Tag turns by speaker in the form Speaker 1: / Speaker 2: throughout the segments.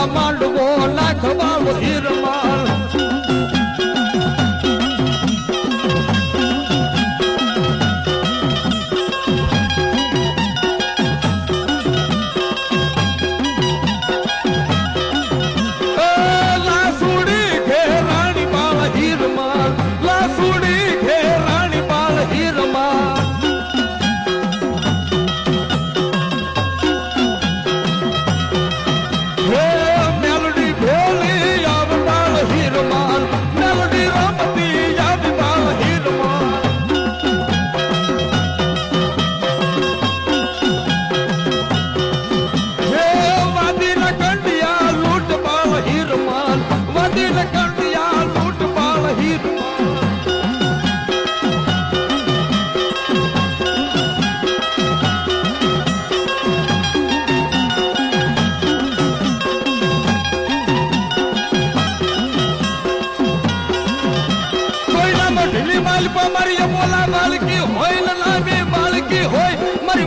Speaker 1: માં માંડવો નાખવા હીરમાલ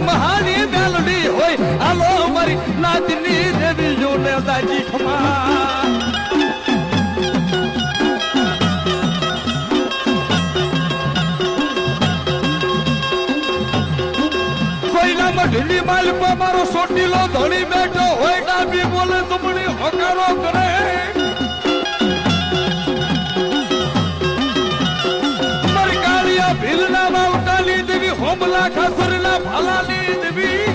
Speaker 1: महानी मेलडी होय आलो मारी नाचनी देवी जो ने दाजी खमा कोई ना मढली माल पर मारो सोटीलो धोड़ी बैठो होय डाबी बोले तुमनी हकारो करे मर कालिया भिलना मा उठाली देवी होमला खसरना भलाली देवी